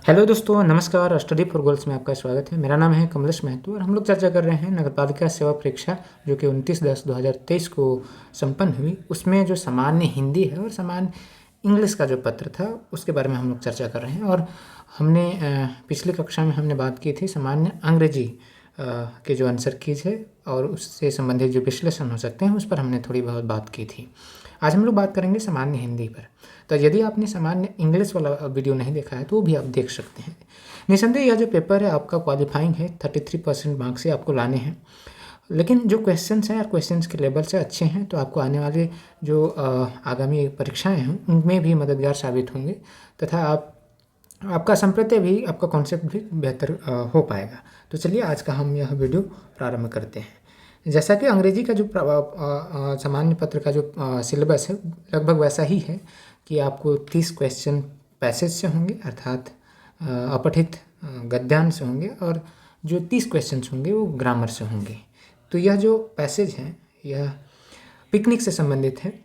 Hello दोस्तों, नमस्कार। Study for goals में आपका स्वागत है। मेरा नाम है कमलेश महतो और हम लोग चर्चा कर रहे हैं नगरपालिका सेवा परीक्षा जो कि 29/10/2023 को संपन्न हुई। उसमें जो सामान्य हिंदी है और सामान्य इंग्लिश का जो पत्र था उसके बारे में हम लोग चर्चा कर रहे हैं। और हमने पिछली कक्षा में हमने बात की थी सामान्य अंग्रेजी के जो आंसर कीज है और उससे संबंधित जो विश्लेषण हो सकते हैं उस पर हमने थोड़ी बहुत बात की थी। आज हम लोग बात करेंगे सामान्य हिंदी पर। तो यदि आपने सामान्य इंग्लिश वाला वीडियो नहीं देखा है तो वो भी आप देख सकते हैं। निसंदेह यह जो पेपर है आपका क्वालिफाइंग है, 33% मार्क्स से आपको लाने हैं। लेकिन जो क्वेश्चंस हैं और क्वेश्चंस के लेवल से अच्छे हैं तो आपको आने वाले जो आगामी परीक्षाएं हैं उनमें भी मददगार साबित होंगे तथा आपका संप्रत्य भी, आपका कॉन्सेप्ट भी बेहतर हो पाएगा। तो चलिए आज का हम यह वीडियो प्रारंभ करते हैं। जैसा कि अंग्रेजी का जो सामान्य पत्र का जो सिलेबस है लगभग वैसा ही है कि आपको 30 क्वेश्चन पैसेज से होंगे, अर्थात अपठित गद्यांश से होंगे, और जो 30 क्वेश्चन होंगे वो ग्रामर से होंगे। तो यह जो पैसेज हैं यह पिकनिक से संबंधित है।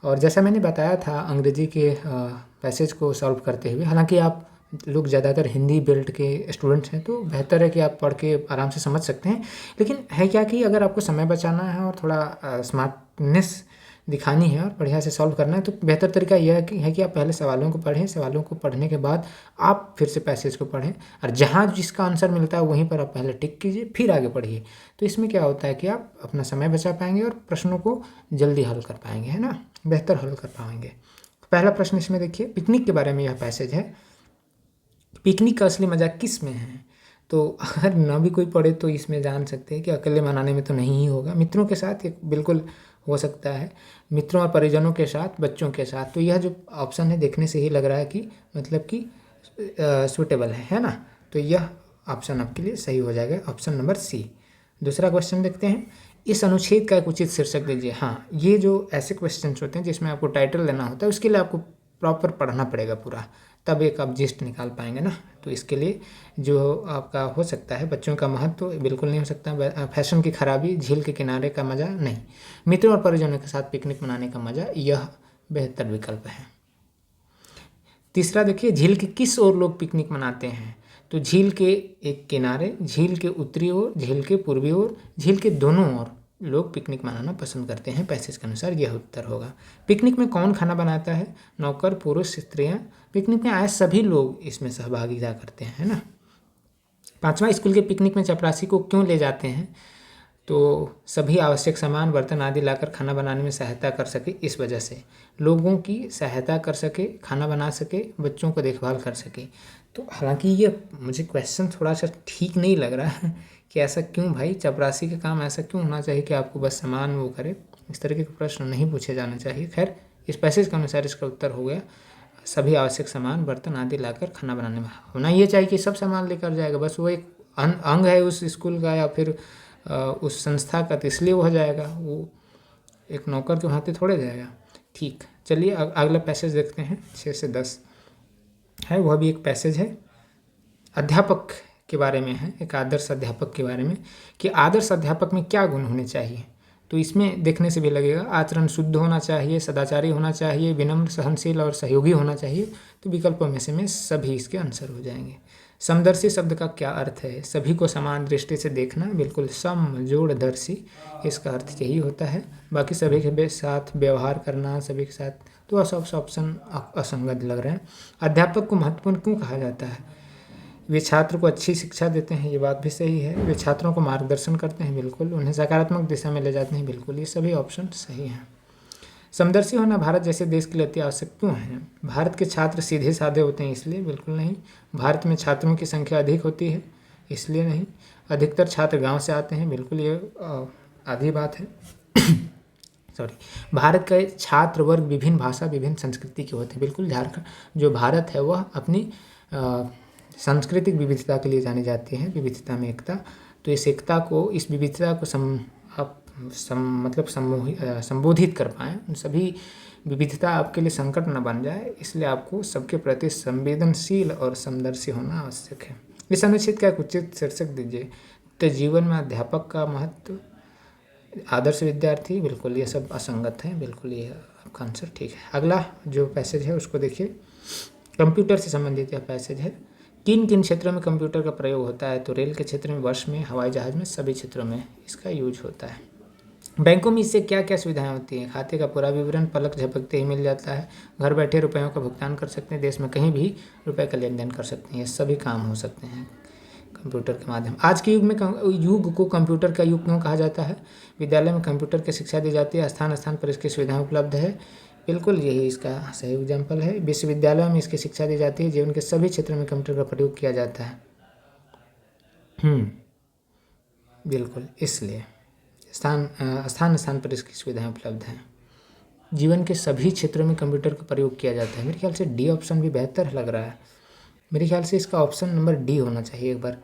और जैसा मैंने बताया था अंग्रेजी के पैसेज को सॉल्व करते हुए, हालांकि आप लोग ज़्यादातर हिंदी बेल्ट के स्टूडेंट्स हैं तो बेहतर है कि आप पढ़ के आराम से समझ सकते हैं। लेकिन है क्या कि अगर आपको समय बचाना है और थोड़ा स्मार्टनेस दिखानी है और बढ़िया से सॉल्व करना है तो बेहतर तरीका यह है कि आप पहले सवालों को पढ़ें। सवालों को पढ़ने के बाद आप फिर से पैसेज को पढ़ें और जहाँ जिसका आंसर मिलता है वहीं पर आप पहले टिक कीजिए, फिर आगे पढ़िए। तो इसमें क्या होता है कि आप अपना समय बचा पाएंगे और प्रश्नों को जल्दी हल कर पाएंगे, है ना, बेहतर हल कर पाएंगे। पहला प्रश्न इसमें देखिए, पिकनिक के बारे में यह पैसेज है। पिकनिक का असली मज़ा किस में है? तो अगर ना भी कोई पढ़े तो इसमें जान सकते हैं कि अकेले मनाने में तो नहीं ही होगा, मित्रों के साथ एक बिल्कुल हो सकता है, मित्रों और परिजनों के साथ, बच्चों के साथ। तो यह जो ऑप्शन है देखने से ही लग रहा है कि मतलब कि सूटेबल है ना। तो यह ऑप्शन आपके लिए सही हो जाएगा, ऑप्शन नंबर सी। दूसरा क्वेश्चन देखते हैं, इस अनुच्छेद का एक उचित शीर्षक दीजिए। हाँ, ये जो ऐसे क्वेश्चन होते हैं जिसमें आपको टाइटल देना होता है उसके लिए आपको प्रॉपर पढ़ना पड़ेगा पूरा, तब एक आप जिस्ट निकाल पाएंगे ना। तो इसके लिए जो आपका हो सकता है, बच्चों का महत्व तो बिल्कुल नहीं हो सकता, फैशन की खराबी, झील के किनारे का मज़ा नहीं, मित्रों और परिजनों के साथ पिकनिक मनाने का मज़ा, यह बेहतर विकल्प है। तीसरा देखिए, झील के किस ओर लोग पिकनिक मनाते हैं? तो झील के एक किनारे, झील के उत्तरी ओर, झील के पूर्वी ओर, झील के दोनों ओर लोग पिकनिक मनाना पसंद करते हैं। पैसेज के अनुसार यह उत्तर होगा। पिकनिक में कौन खाना बनाता है? नौकर, पुरुष, स्त्रियां। पिकनिक में आए सभी लोग इसमें सहभागिता करते हैं, है ना। पांचवा, स्कूल के पिकनिक में चपरासी को क्यों ले जाते हैं? तो सभी आवश्यक सामान, बर्तन आदि लाकर खाना बनाने में सहायता कर सके, इस वजह से लोगों की सहायता कर सके, खाना बना सके, बच्चों को देखभाल कर सके। तो हालांकि ये मुझे क्वेश्चन थोड़ा सा ठीक नहीं लग रहा है कि ऐसा क्यों भाई, चपरासी का काम ऐसा क्यों होना चाहिए कि आपको बस सामान वो करे। इस तरीके के प्रश्न नहीं पूछे जाने चाहिए। खैर, इस पैसेज के अनुसार इसका उत्तर हो गया सभी आवश्यक सामान, बर्तन आदि लाकर खाना बनाने में। होना ये चाहिए कि सब सामान लेकर जाएगा, बस वो एक अंग है उस स्कूल का या फिर उस संस्था का, तो इसलिए वो हो जाएगा, वो एक नौकर के हाथे थोड़े जाएगा। ठीक, चलिए अगला पैसेज देखते हैं। 6 से 10 है, वह भी एक पैसेज है, अध्यापक के बारे में है, एक आदर्श अध्यापक के बारे में कि आदर्श अध्यापक में क्या गुण होने चाहिए। तो इसमें देखने से भी लगेगा आचरण शुद्ध होना चाहिए, सदाचारी होना चाहिए, विनम्र, सहनशील और सहयोगी होना चाहिए। तो विकल्पों में से सभी इसके आंसर हो जाएंगे। समदर्शी शब्द का क्या अर्थ है? सभी को समान दृष्टि से देखना, बिल्कुल समजोड़दर्शी, इसका अर्थ यही होता है। बाकी सभी के साथ व्यवहार करना, सभी के साथ, तो सब ऑप्शन असंगत लग रहे हैं। अध्यापक को महत्वपूर्ण क्यों कहा जाता है? वे छात्र को अच्छी शिक्षा देते हैं, ये बात भी सही है। वे छात्रों को मार्गदर्शन करते हैं, बिल्कुल। उन्हें सकारात्मक दिशा में ले जाते हैं, बिल्कुल। ये सभी ऑप्शन सही हैं। समदर्शी होना भारत जैसे देश के लिए अति आवश्यक क्यों है? भारत के छात्र सीधे साधे होते हैं, इसलिए बिल्कुल नहीं। भारत में छात्रों की संख्या अधिक होती है, इसलिए नहीं। अधिकतर छात्र गांव से आते हैं, बिल्कुल, ये आधी बात है। सॉरी, भारत के छात्र वर्ग विभिन्न भाषा, विभिन्न संस्कृति के होते हैं, बिल्कुल। झारखंड जो भारत है वह अपनी सांस्कृतिक विविधता के लिए जानी जाती है, विविधता में एकता। तो इस एकता को, इस विविधता को संबोधित कर पाएँ, उन सभी विविधता आपके लिए संकट न बन जाए, इसलिए आपको सबके प्रति संवेदनशील और समदर्शी होना आवश्यक है। इस अनुच्छेद का एक उचित शीर्षक दीजिए। तो जीवन में अध्यापक का महत्व, आदर्श विद्यार्थी, बिल्कुल ये सब असंगत है, बिल्कुल ये आपका आंसर ठीक है। अगला जो पैसेज है उसको देखिए, कंप्यूटर से संबंधित यह पैसेज है। किन किन क्षेत्रों में कंप्यूटर का प्रयोग होता है? तो रेल के क्षेत्र में, बस में, हवाई जहाज में, सभी क्षेत्रों में इसका यूज होता है। बैंकों में इससे क्या क्या सुविधाएं होती हैं? खाते का पूरा विवरण पलक झपकते ही मिल जाता है। घर बैठे रुपयों का भुगतान कर सकते हैं, देश में कहीं भी रुपए का लेन देन कर सकते हैं। ये सभी काम हो सकते हैं कंप्यूटर के माध्यम। आज के युग को कंप्यूटर का युग क्यों कहा जाता है? विद्यालय में कंप्यूटर की शिक्षा दी जाती है, स्थान स्थान पर इसकी सुविधाएं उपलब्ध है। बिल्कुल यही इसका सही एग्जाम्पल है। विश्वविद्यालय में इसकी शिक्षा दी जाती है। जीवन के सभी क्षेत्रों में कंप्यूटर का प्रयोग किया जाता है। बिल्कुल, इसलिए स्थान स्थान पर इसकी सुविधाएं उपलब्ध हैं। जीवन के सभी क्षेत्रों में कंप्यूटर का प्रयोग किया जाता है। मेरे ख्याल से डी ऑप्शन भी बेहतर लग रहा है। मेरे ख्याल से इसका ऑप्शन नंबर डी होना चाहिए, एक बार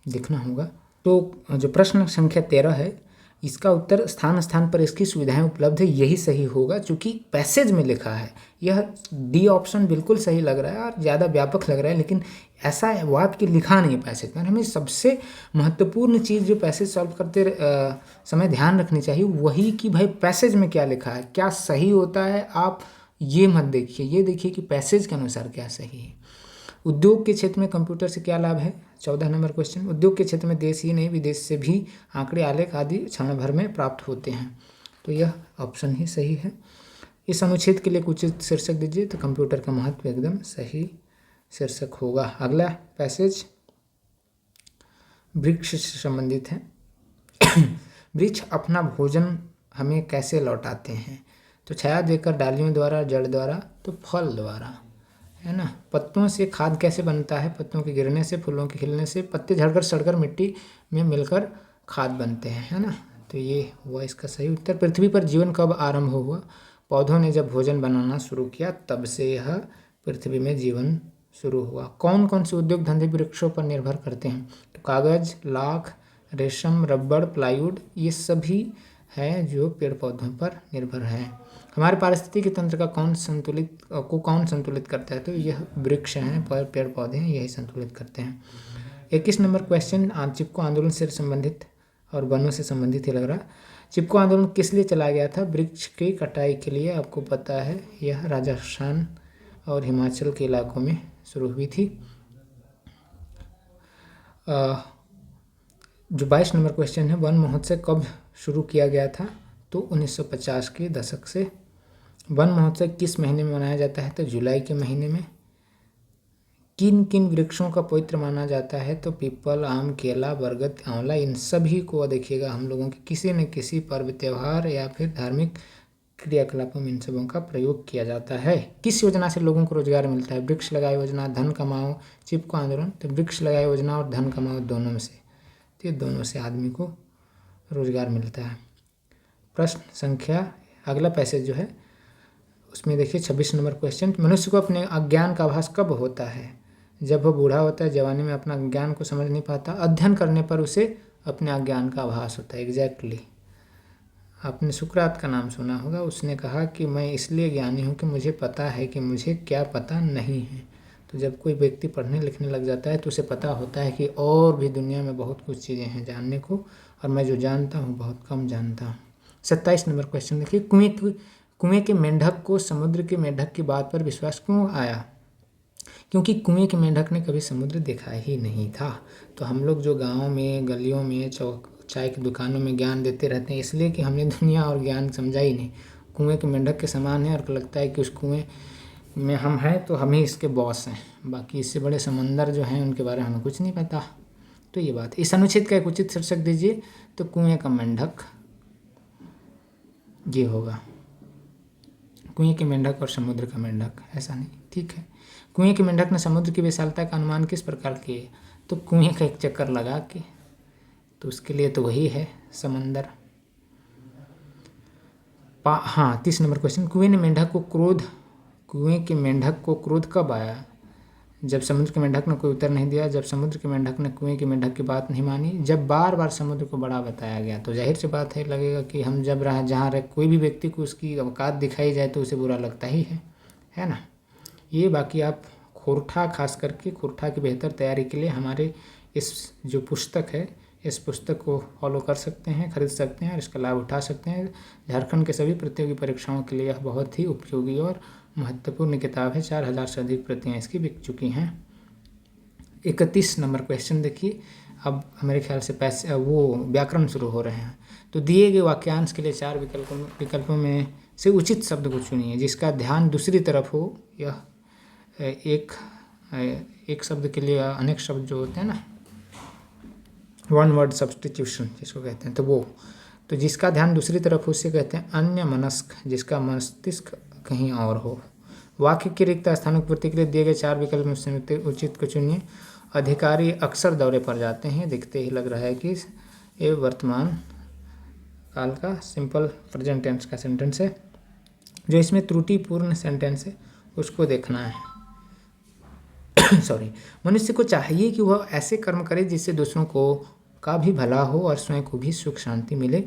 देखना होगा। तो जो प्रश्न संख्या 13 है, इसका उत्तर स्थान स्थान पर इसकी सुविधाएं उपलब्ध है, यही सही होगा, क्योंकि पैसेज में लिखा है। यह डी ऑप्शन बिल्कुल सही लग रहा है और ज़्यादा व्यापक लग रहा है, लेकिन ऐसा वाक्य लिखा नहीं है पैसेज में। हमें सबसे महत्वपूर्ण चीज़ जो पैसेज सॉल्व करते समय ध्यान रखनी चाहिए वही कि भाई पैसेज में क्या लिखा है, क्या सही होता है। आप ये मत देखिए, ये देखिए कि पैसेज के अनुसार क्या सही है। उद्योग के क्षेत्र में कंप्यूटर से क्या लाभ है? 14 नंबर क्वेश्चन। उद्योग के क्षेत्र में देश ही नहीं विदेश से भी आंकड़े, आलेख आदि क्षण भर में प्राप्त होते हैं। तो यह ऑप्शन ही सही है। इस अनुच्छेद के लिए उचित शीर्षक दीजिए। तो कंप्यूटर का महत्व एकदम सही शीर्षक होगा। अगला पैसेज वृक्ष से संबंधित है। वृक्ष अपना भोजन हमें कैसे लौटाते हैं? तो छाया देकर, डालियों द्वारा, जड़ द्वारा, तो फल द्वारा, है ना। पत्तों से खाद कैसे बनता है? पत्तों के गिरने से, फूलों के खिलने से, पत्ते झड़कर सड़कर मिट्टी में मिलकर खाद बनते हैं, है ना। तो ये हुआ इसका सही उत्तर। पृथ्वी पर जीवन कब आरंभ हुआ? पौधों ने जब भोजन बनाना शुरू किया तब से यह पृथ्वी में जीवन शुरू हुआ। कौन कौन से उद्योग धंधे वृक्षों पर निर्भर करते हैं? तो कागज, लाख, रेशम, रबड़, प्लाईवुड, ये सभी है जो पेड़ पौधों पर निर्भर है। हमारे पारिस्थितिकी तंत्र का कौन संतुलित करता है? तो यह वृक्ष हैं, पेड़ पौधे हैं, यही संतुलित करते हैं। 21 नंबर क्वेश्चन चिपको आंदोलन से संबंधित और वनों से संबंधित ही लग रहा। चिपको आंदोलन किस लिए चलाया गया था? वृक्ष की कटाई के लिए। आपको पता है यह राजस्थान और हिमाचल के इलाकों में शुरू हुई थी। जो 22 नंबर क्वेश्चन है, वन महोत्सव कब शुरू किया गया था? तो 1950 के दशक से। वन महोत्सव किस महीने में मनाया जाता है? तो जुलाई के महीने में। किन किन वृक्षों का पवित्र माना जाता है? तो पीपल, आम, केला, बरगद, आंवला, इन सभी को देखिएगा हम लोगों के किसी न किसी पर्व, त्योहार या फिर धार्मिक क्रियाकलापों में इन सबों का प्रयोग किया जाता है। किस योजना से लोगों को रोजगार मिलता है? वृक्ष लगाओ योजना, धन कमाओ, चिपको आंदोलन। तो वृक्ष लगाओ योजना और धन कमाओ दोनों में से, तो ये दोनों से आदमी को रोजगार मिलता है। प्रश्न संख्या अगला पैसेज जो है उसमें देखिए 26 नंबर क्वेश्चन। मनुष्य को अपने अज्ञान का आभास कब होता है? जब वह बूढ़ा होता है, जवानी में अपना ज्ञान को समझ नहीं पाता, अध्ययन करने पर उसे अपने अज्ञान का आभास होता है। एग्जैक्टली आपने सुकरात का नाम सुना होगा। उसने कहा कि मैं इसलिए ज्ञानी हूँ कि मुझे पता है कि मुझे क्या पता नहीं है। तो जब कोई व्यक्ति पढ़ने लिखने लग जाता है तो उसे पता होता है कि और भी दुनिया में बहुत कुछ चीज़ें हैं जानने को, और मैं जो जानता हूँ बहुत कम जानता हूँ। 27 नंबर क्वेश्चन देखिए। कुएं के मेंढक को समुद्र के मेंढक की बात पर विश्वास क्यों आया? क्योंकि कुएं के मेंढक ने कभी समुद्र देखा ही नहीं था। तो हम लोग जो गाँव में, गलियों में, चाय की दुकानों में ज्ञान देते रहते हैं इसलिए कि हमने दुनिया और ज्ञान समझा ही नहीं। कुएं के मेंढक के समान है और लगता है कि उस कुएं में हम हैं तो हम ही इसके बॉस हैं, बाकी इससे बड़े समंदर जो हैं उनके बारे में हमें कुछ नहीं पता। तो ये बात। इस अनुच्छेद का एक उचित शीर्षक दीजिए। तो कुएं का मेंढक ये होगा। कुएं के मेंढक और समुद्र का मेंढक, ऐसा नहीं, ठीक है। कुएं के मेंढक ने समुद्र की विशालता का अनुमान किस प्रकार किए? तो कुएं का एक चक्कर लगा के, तो उसके लिए तो वही है समंदर। 30 नंबर क्वेश्चन। कुएं के मेंढक को क्रोध कब आया? जब समुद्र के मेंढक ने कोई उत्तर नहीं दिया, जब समुद्र के मेंढक ने कुएं के मेंढक की बात नहीं मानी, जब बार बार समुद्र को बड़ा बताया गया। तो जाहिर सी बात है, लगेगा कि हम जब जहाँ रहे कोई भी व्यक्ति को उसकी औकात दिखाई जाए तो उसे बुरा लगता ही है ना। ये बाकी आप खोरठा, खास करके खोरठा की बेहतर तैयारी के लिए हमारे इस जो पुस्तक है, इस पुस्तक को फॉलो कर सकते हैं, खरीद सकते हैं और इसका लाभ उठा सकते हैं। झारखंड के सभी प्रतियोगी परीक्षाओं के लिए यह बहुत ही उपयोगी और महत्वपूर्ण किताब है। 4000 से अधिक प्रतियाँ इसकी बिक चुकी हैं। 31 नंबर क्वेश्चन देखिए। अब मेरे ख्याल से वो व्याकरण शुरू हो रहे हैं। तो दिए गए वाक्यांश के लिए 4 विकल्पों में से उचित शब्द को चुनिए जिसका ध्यान दूसरी तरफ हो। यह एक शब्द के लिए अनेक शब्द जो होते हैं ना, वन वर्ड सब्स्टिट्यूशन जिसको कहते हैं, तो जिसका ध्यान दूसरी तरफ हो उसे कहते हैं अन्य मनस्क, जिसका मस्तिष्क कहीं और हो। वाक्य के रिक्त स्थानों की पूर्ति के लिए दिए गए 4 विकल्प में से उचित को चुनिए। अधिकारी अक्सर दौरे पर जाते हैं, दिखते ही लग रहा है कि ये वर्तमान काल का सिंपल प्रेजेंट टेंस का सेंटेंस है। जो इसमें त्रुटिपूर्ण सेंटेंस है उसको देखना है। सॉरी। मनुष्य को चाहिए कि वह ऐसे कर्म करे जिससे दूसरों को का भी भला हो और स्वयं को भी सुख शांति मिले।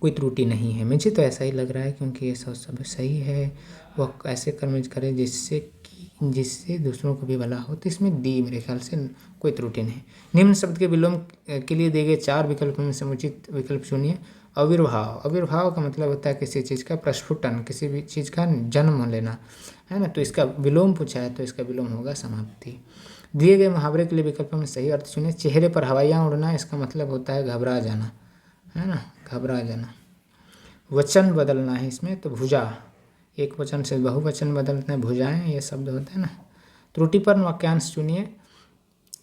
कोई त्रुटि नहीं है, मुझे तो ऐसा ही लग रहा है, क्योंकि ये सब सही है। वह ऐसे कर्म करे जिससे दूसरों को भी भला हो, तो इसमें डी मेरे ख्याल से कोई त्रुटि नहीं। निम्न शब्द के विलोम के लिए दिए गए 4 विकल्पों में समुचित विकल्प चुनिए। आविर्भाव का मतलब होता है किसी चीज़ का प्रस्फुटन, किसी भी चीज़ का जन्म लेना, है ना। तो इसका विलोम पूछा है तो इसका विलोम होगा समाप्ति। दिए गए मुहावरे के लिए विकल्पों में सही अर्थ चुनिए। चेहरे पर हवाइयाँ उड़ना, इसका मतलब होता है घबरा जाना, है ना, घबरा जाना। वचन बदलना है इसमें, तो भुजा, एक वचन से बहुवचन बदलते हैं, भुजाएं, ये शब्द होते हैं ना। त्रुटिपूर्ण वाक्यांश चुनिए।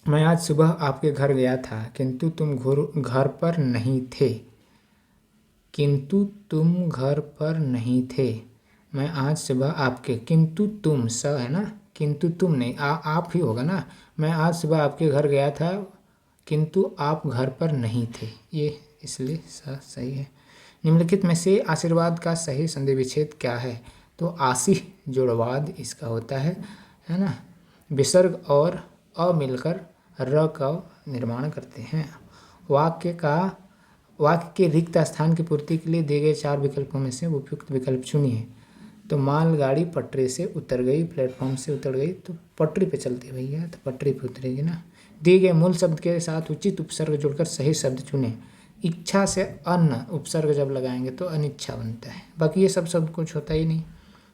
मैं आज सुबह आपके घर गया था किंतु तुम घर पर नहीं थे। किंतु तुम घर पर नहीं थे। मैं आज सुबह आपके, किंतु तुम स है ना, किंतु तुम नहीं, आप ही होगा ना। मैं आज सुबह आपके घर गया था किंतु आप घर पर नहीं थे, ये इसलिए सही है। निम्नलिखित में से आशीर्वाद का सही संधि विच्छेद क्या है? तो आशीष जोड़वाद इसका होता है ना। विसर्ग और अ मिलकर र का निर्माण करते हैं। वाक्य के रिक्त स्थान की पूर्ति के लिए दिए गए 4 विकल्पों में से उपयुक्त विकल्प चुनिए। तो मालगाड़ी पटरी से उतर गई, प्लेटफॉर्म से उतर गई, तो पटरी पे चलती है भैया, तो पटरी पे उतरेगी ना। दिए गए मूल शब्द के साथ उचित उपसर्ग जोड़कर सही शब्द चुने। इच्छा से अन्न उपसर्ग जब लगाएंगे तो अनिच्छा बनता है, बाकी ये सब शब्द कुछ होता ही नहीं,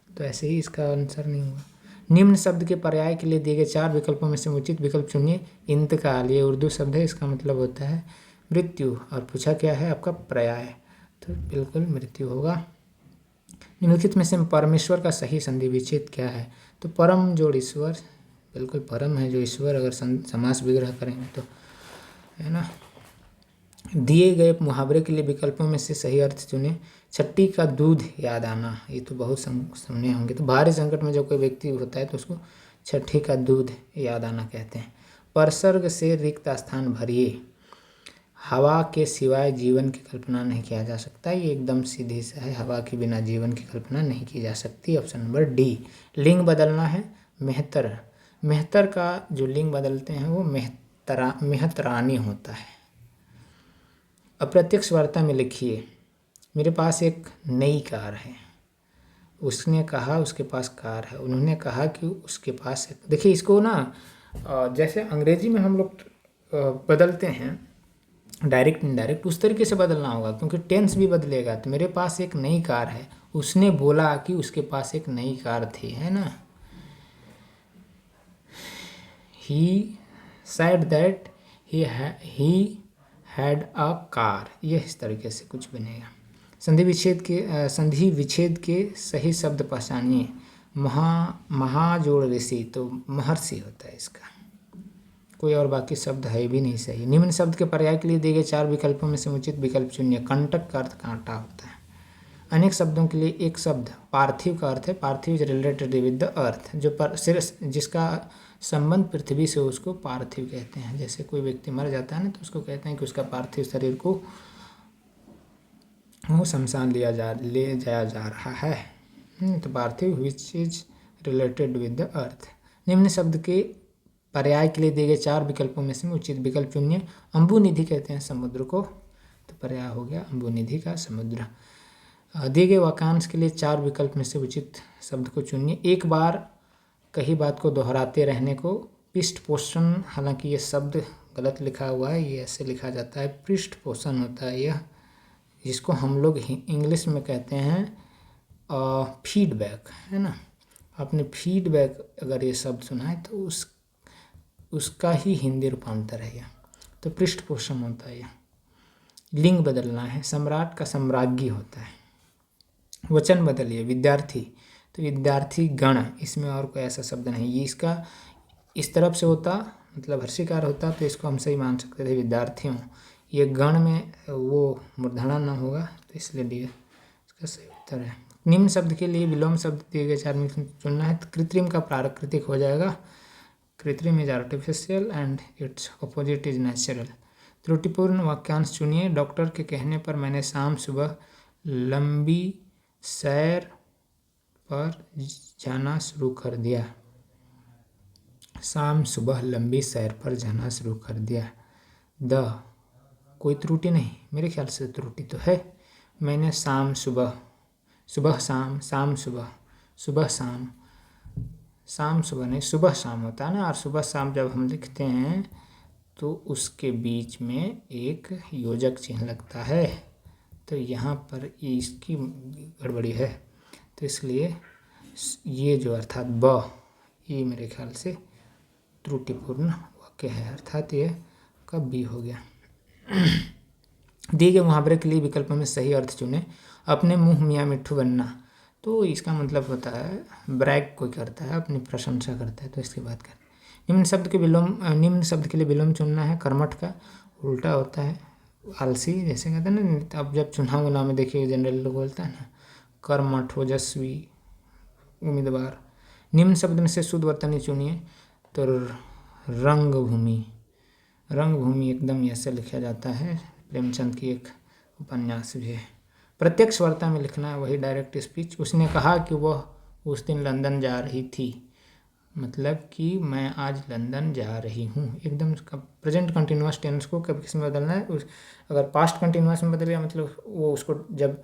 तो ऐसे ही इसका आंसर नहीं हुआ। निम्न शब्द के पर्याय के लिए दिए गए 4 विकल्पों में से उचित विकल्प चुनिए। इंतकाल, ये उर्दू शब्द है, इसका मतलब होता है मृत्यु, और पूछा क्या है आपका पर्याय, तो बिल्कुल मृत्यु होगा। निम्नलिखित में से परमेश्वर का सही संधि विच्छेद क्या है? तो परम जोड़ ईश्वर, बिल्कुल परम है जो ईश्वर, अगर समास विग्रह करेंगे तो, है ना। दिए गए मुहावरे के लिए विकल्पों में से सही अर्थ चुने। छठी का दूध याद आना, ये तो बहुत सुने होंगे। तो भारी संकट में जब कोई व्यक्ति होता है तो उसको छठी का दूध याद आना कहते हैं। परसर्ग से रिक्त स्थान भरिए। हवा के सिवाय जीवन की कल्पना नहीं किया जा सकता, ये एकदम सीधी सा है, हवा के बिना जीवन की कल्पना नहीं की जा सकती। Option number D. लिंग बदलना है। मेहतर का जो लिंग बदलते हैं वो मेहतरानी होता है। अप्रत्यक्ष वार्ता में लिखिए, मेरे पास एक नई कार है। उसने कहा उसके पास कार है, उन्होंने कहा कि उसके पास है। देखिए इसको ना जैसे अंग्रेजी में हम लोग बदलते हैं डायरेक्ट इनडायरेक्ट, उस तरीके से बदलना होगा, क्योंकि टेंस भी बदलेगा। तो मेरे पास एक नई कार है, उसने बोला कि उसके पास एक नई कार थी, है ना। He said that he had a car, ये इस तरीके से कुछ बनेगा। संधि विच्छेद के सही शब्द पहचानिए। महाजोड़ ऋषि, तो महर्षि होता है इसका, कोई और बाकी शब्द है भी नहीं सही। निम्न शब्द के पर्याय के लिए दिए गए 4 विकल्पों में से उचित विकल्प चुनिए। कंटक का अर्थ कांटा होता है। अनेक शब्दों के लिए एक शब्द पार्थिव का अर्थ है। पार्थिव is related with the earth, जिसका संबंध पृथ्वी से उसको पार्थिव कहते हैं। जैसे कोई व्यक्ति मर जाता है ना, तो उसको कहते हैं कि उसका पार्थिव शरीर को वो शमशान ले जाया जा रहा है। तो पार्थिव which is related with the earth. निम्न शब्द के पर्याय के लिए दिए गए 4 विकल्पों में से उचित विकल्प चुनिए। अम्बुनिधि कहते हैं समुद्र को, तो पर्याय हो गया अम्बुनिधि का समुद्र। दिए गए वाक्यांश के लिए 4 विकल्प में से उचित शब्द को चुनिए। एक बार कही बात को दोहराते रहने को पृष्ठपोषण, हालांकि ये शब्द गलत लिखा हुआ है, ये ऐसे लिखा जाता है पृष्ठपोषण होता है यह, जिसको हम लोग इंग्लिश में कहते हैं फीडबैक, है ना। आपने फीडबैक अगर ये शब्द सुना है तो उसका ही हिंदी रूपांतर है यह। तो पृष्ठपोषण होता है यह। लिंग बदलना है, सम्राट का सम्राज्ञी होता है। वचन बदलिए, विद्यार्थी, तो विद्यार्थी गण, इसमें और कोई ऐसा शब्द नहीं। ये इसका इस तरफ से होता मतलब हर्षिकार होता तो इसको हम सही मान सकते थे विद्यार्थियों। ये गण में वो मूर्धना न होगा तो इसलिए डी इसका सही उत्तर है। निम्न शब्द के लिए विलोम शब्द दिए गए 4 में चुनना है। तो कृत्रिम का प्राकृतिक हो जाएगा। कृत्रिम is artificial and it's opposite is natural. त्रुटिपूर्ण वाक्यांश चुनिए। डॉक्टर के कहने पर मैंने शाम सुबह लंबी सैर पर जाना शुरू कर दिया। शाम सुबह लंबी सैर पर जाना शुरू कर दिया। द कोई त्रुटि नहीं, मेरे ख्याल से त्रुटि तो है। मैंने शाम सुबह, सुबह शाम, शाम सुबह, सुबह शाम, शाम सुबह नहीं, सुबह शाम होता है ना। और सुबह शाम जब हम लिखते हैं तो उसके बीच में एक योजक चिन्ह लगता है। तो यहाँ पर इसकी गड़बड़ी है, तो इसलिए ये जो अर्थात ब, ये मेरे ख्याल से त्रुटिपूर्ण वाक्य है, अर्थात ये कब बी हो गया। दिए गए मुहावरे के लिए विकल्प में सही अर्थ चुने। अपने मुंह मियाँ मिट्ठू बनना, तो इसका मतलब होता है ब्रैग कोई करता है, अपनी प्रशंसा करता है, तो इसकी बात करें। निम्न शब्द के लिए विलोम चुनना है। कर्मठ का उल्टा होता है आलसी, जैसे कहते हैं ना। अब जब चुनाव उनाव में देखिए जनरल लोग बोलता है ना, कर्मठ, ओजस्वी, उम्मीदवार। निम्न शब्द में से शुद्ध वर्तनी चुनिए। तो रंगभूमि, रंगभूमि एकदम ऐसे लिखा जाता है। प्रेमचंद की एक उपन्यास भी है। प्रत्यक्ष वार्ता में लिखना है, वही डायरेक्ट स्पीच। उसने कहा कि वह उस दिन लंदन जा रही थी, मतलब कि मैं आज लंदन जा रही हूँ। एकदम प्रेजेंट कंटिन्यूअस टेंस को कब किस में बदलना है। अगर पास्ट कंटिन्यूअस में बदल गया मतलब वो उसको जब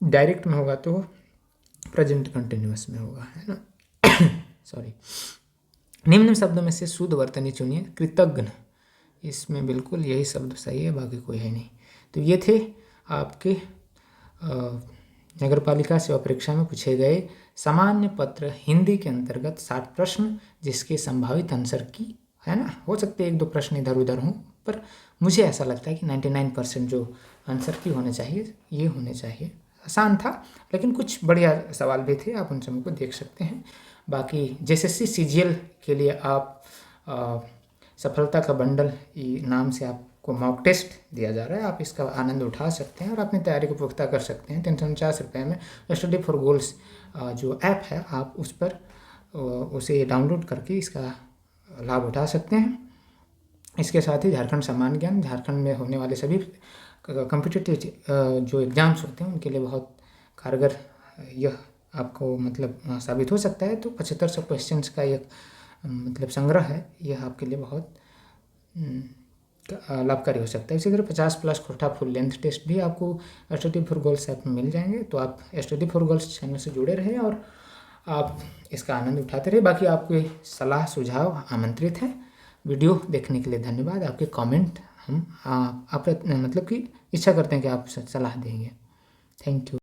डायरेक्ट में होगा तो प्रेजेंट कंटिन्यूअस में होगा, है ना। सॉरी। निम्न शब्दों में से शुद्ध वर्तनी चुनिए। कृतज्ञ, इसमें बिल्कुल यही शब्द सही है, बाकी कोई है नहीं। तो ये थे आपके नगरपालिका सेवा परीक्षा में पूछे गए सामान्य पत्र हिंदी के अंतर्गत 60 प्रश्न, जिसके संभावित आंसर की, है ना, हो सकते हैं 1-2 प्रश्न इधर उधर हों, पर मुझे ऐसा लगता है कि 99% जो आंसर की होने चाहिए ये होने चाहिए। आसान था, लेकिन कुछ बढ़िया सवाल भी थे, आप उन समय को देख सकते हैं। बाकी JSSC CGL के लिए आप सफलता का बंडल नाम से आपको मॉक टेस्ट दिया जा रहा है। आप इसका आनंद उठा सकते हैं और अपनी तैयारी को पुख्ता कर सकते हैं। 349 रुपये में स्टडी फॉर गोल्स जो ऐप है, आप उस पर उसे डाउनलोड करके इसका लाभ उठा सकते हैं। इसके साथ ही झारखंड सामान्य ज्ञान, झारखंड में होने वाले सभी कॉम्पिटिटिव जो एग्ज़ाम्स होते हैं उनके लिए बहुत कारगर यह आपको मतलब साबित हो सकता है। तो 7500 क्वेश्चंस का एक मतलब संग्रह है, यह आपके लिए बहुत लाभकारी हो सकता है। इसी तरह 50+ खोटा फुल लेंथ टेस्ट भी आपको स्टडी फॉर गोल्स ऐप में मिल जाएंगे। तो आप स्टडी फॉर गोल्स चैनल से जुड़े रहें और आप इसका आनंद उठाते रहे। बाकी आपके सलाह सुझाव आमंत्रित हैं। वीडियो देखने के लिए धन्यवाद। आपके कमेंट हम आप मतलब कि इच्छा करते हैं कि आप सलाह देंगे। Thank you.